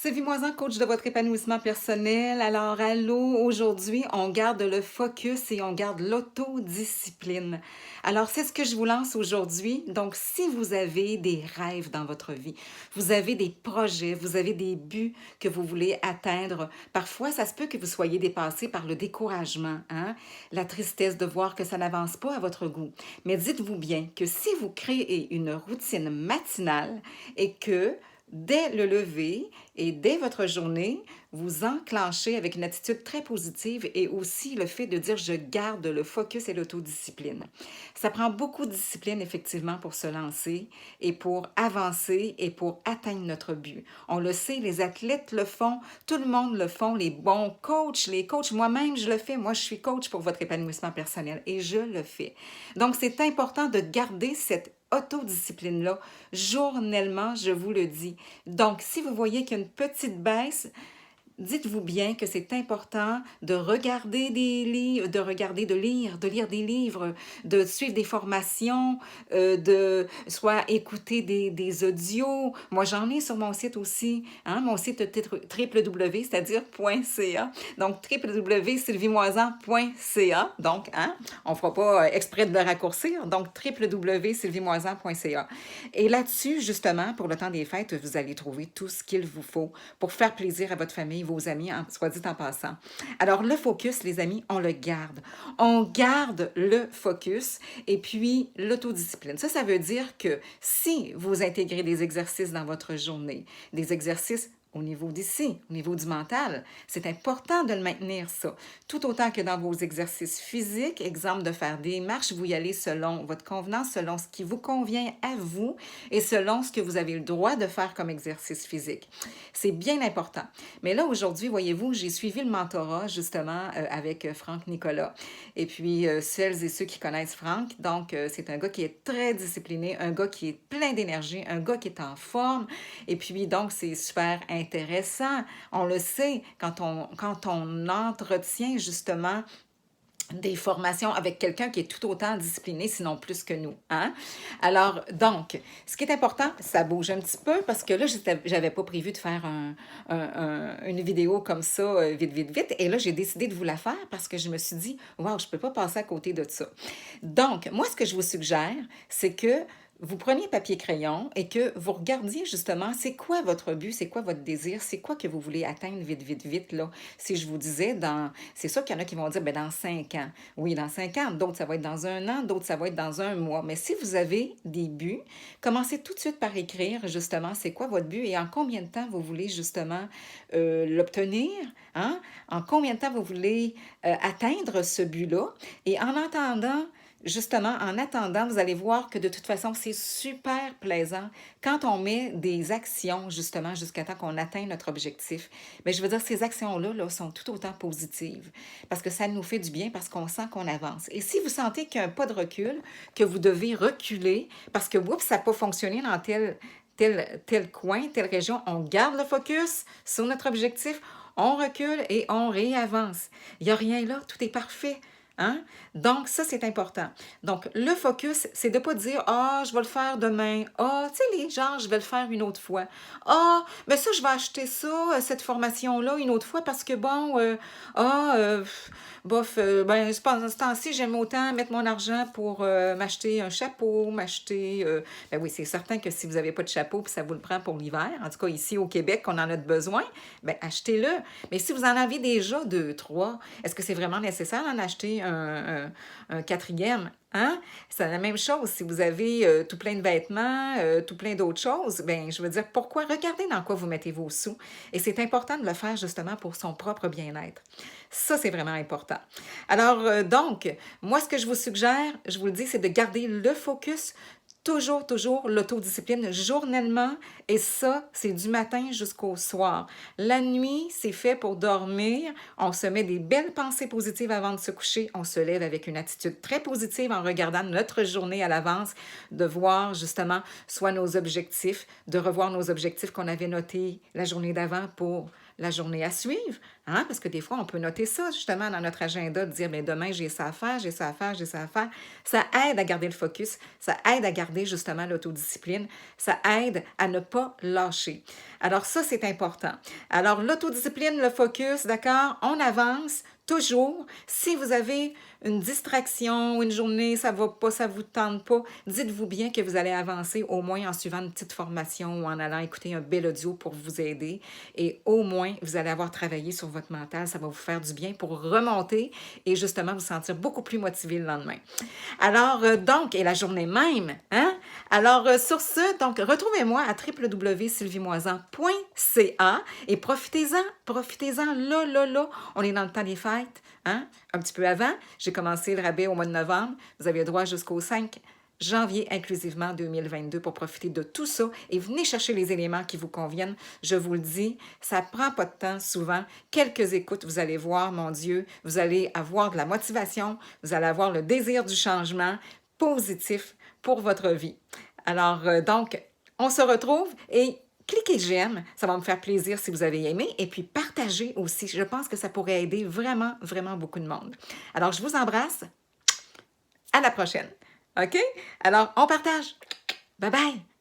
Sylvie Moisan, coach de votre épanouissement personnel. Alors, allô, aujourd'hui, on garde le focus et on garde l'autodiscipline. Alors, c'est ce que je vous lance aujourd'hui. Donc, si vous avez des rêves dans votre vie, vous avez des projets, vous avez des buts que vous voulez atteindre, parfois, ça se peut que vous soyez dépassé par le découragement, hein? La tristesse de voir que ça n'avance pas à votre goût. Mais dites-vous bien que si vous créez une routine matinale et que dès le lever et dès votre journée, vous enclenchez avec une attitude très positive et aussi le fait de dire je garde le focus et l'autodiscipline. Ça prend beaucoup de discipline effectivement pour se lancer et pour avancer et pour atteindre notre but. On le sait, les athlètes le font, tout le monde le font, les bons coachs, les coachs, moi-même je le fais, moi je suis coach pour votre épanouissement personnel et je le fais. Donc c'est important de garder cette autodiscipline-là, journellement, je vous le dis. Donc, si vous voyez qu'il y a une petite baisse, dites-vous bien que c'est important de regarder des livres, de lire des livres, de suivre des formations, de soit écouter des audios. Moi, j'en ai sur mon site aussi, hein, mon site www, c'est-à-dire .ca. Donc, www.sylviemoisan.ca. Donc, hein, on ne fera pas exprès de le raccourcir. Donc, www.sylviemoisan.ca. Et là-dessus, justement, pour le temps des fêtes, vous allez trouver tout ce qu'il vous faut pour faire plaisir à votre famille, vos amis, soit dit en passant. Alors, le focus, les amis, on le garde. On garde le focus et puis l'autodiscipline. Ça veut dire que si vous intégrez des exercices dans votre journée, des exercices au niveau d'ici, au niveau du mental, c'est important de le maintenir ça. Tout autant que dans vos exercices physiques, exemple de faire des marches, vous y allez selon votre convenance, selon ce qui vous convient à vous et selon ce que vous avez le droit de faire comme exercice physique. C'est bien important. Mais là, aujourd'hui, voyez-vous, j'ai suivi le mentorat justement avec Franck Nicolas. Et puis, celles et ceux qui connaissent Franck, donc c'est un gars qui est très discipliné, un gars qui est plein d'énergie, un gars qui est en forme. Et puis, donc, c'est super intéressant. On le sait, quand on entretient justement des formations avec quelqu'un qui est tout autant discipliné, sinon plus que nous. Hein? Alors, donc, ce qui est important, ça bouge un petit peu parce que là, j'avais pas prévu de faire une vidéo comme ça, vite, vite, vite. Et là, j'ai décidé de vous la faire parce que je me suis dit, wow, je peux pas passer à côté de ça. Donc, moi, ce que je vous suggère, c'est que vous preniez papier-crayon et que vous regardiez justement c'est quoi votre but, c'est quoi votre désir, c'est quoi que vous voulez atteindre vite, vite, vite, là. Si je vous disais, c'est sûr qu'il y en a qui vont dire, ben dans 5 ans. Oui, dans 5 ans. D'autres, ça va être dans un an. D'autres, ça va être dans un mois. Mais si vous avez des buts, commencez tout de suite par écrire justement c'est quoi votre but et en combien de temps vous voulez justement l'obtenir. Hein? En combien de temps vous voulez atteindre ce but-là. Et en attendant, justement, en attendant, vous allez voir que de toute façon, c'est super plaisant quand on met des actions, justement, jusqu'à temps qu'on atteigne notre objectif. Mais je veux dire, ces actions-là là, sont tout autant positives parce que ça nous fait du bien, parce qu'on sent qu'on avance. Et si vous sentez qu'il y a un pas de recul, que vous devez reculer parce que, oups, ça n'a pas fonctionné dans tel coin, telle région, on garde le focus sur notre objectif, on recule et on réavance. Il n'y a rien là, tout est parfait. Hein? Donc, ça, c'est important. Donc, le focus, c'est de ne pas dire « Ah, je vais le faire demain. Ah, tu sais, les gens, je vais le faire une autre fois. Ah, mais ça, je vais acheter ça, cette formation-là, une autre fois parce que, bon, bof, ben, ce temps-ci, j'aime autant mettre mon argent pour m'acheter un chapeau, ben oui, c'est certain que si vous n'avez pas de chapeau puis ça vous le prend pour l'hiver, en tout cas ici au Québec, on en a besoin, ben achetez-le. Mais si vous en avez déjà deux, trois, est-ce que c'est vraiment nécessaire d'en acheter un quatrième? Hein? C'est la même chose. Si vous avez tout plein de vêtements, tout plein d'autres choses, ben je veux dire, pourquoi? Regardez dans quoi vous mettez vos sous. Et c'est important de le faire justement pour son propre bien-être. Ça, c'est vraiment important. Alors, donc, moi, ce que je vous suggère, je vous le dis, c'est de garder le focus toujours l'autodiscipline journellement et ça, c'est du matin jusqu'au soir. La nuit, c'est fait pour dormir. On se met des belles pensées positives avant de se coucher. On se lève avec une attitude très positive en regardant notre journée à l'avance, de voir justement soit nos objectifs, de revoir nos objectifs qu'on avait notés la journée d'avant pour la journée à suivre, hein, parce que des fois, on peut noter ça justement dans notre agenda, de dire, bien, demain, j'ai ça à faire, j'ai ça à faire, j'ai ça à faire. Ça aide à garder le focus, ça aide à garder justement l'autodiscipline, ça aide à ne pas lâcher. Alors ça, c'est important. Alors l'autodiscipline, le focus, d'accord, on avance toujours. Si vous avez une distraction, une journée, ça ne va pas, ça ne vous tente pas, dites-vous bien que vous allez avancer au moins en suivant une petite formation ou en allant écouter un bel audio pour vous aider. Et au moins, vous allez avoir travaillé sur votre mental. Ça va vous faire du bien pour remonter et justement vous sentir beaucoup plus motivé le lendemain. Alors, donc, et la journée même, hein? Alors, sur ce, donc, retrouvez-moi à www.sylviemoisan.ca et profitez-en, là. On est dans le temps des fêtes, hein? Un petit peu avant, j'ai commencé le rabais au mois de novembre. Vous avez droit jusqu'au 5 janvier inclusivement 2022 pour profiter de tout ça et venez chercher les éléments qui vous conviennent. Je vous le dis, ça prend pas de temps souvent. Quelques écoutes, vous allez voir, mon Dieu, vous allez avoir de la motivation, vous allez avoir le désir du changement positif pour votre vie. Alors, donc, on se retrouve et cliquez j'aime, ça va me faire plaisir si vous avez aimé et puis partagez aussi. Je pense que ça pourrait aider vraiment, vraiment beaucoup de monde. Alors, je vous embrasse. À la prochaine. OK? Alors, on partage. Bye bye!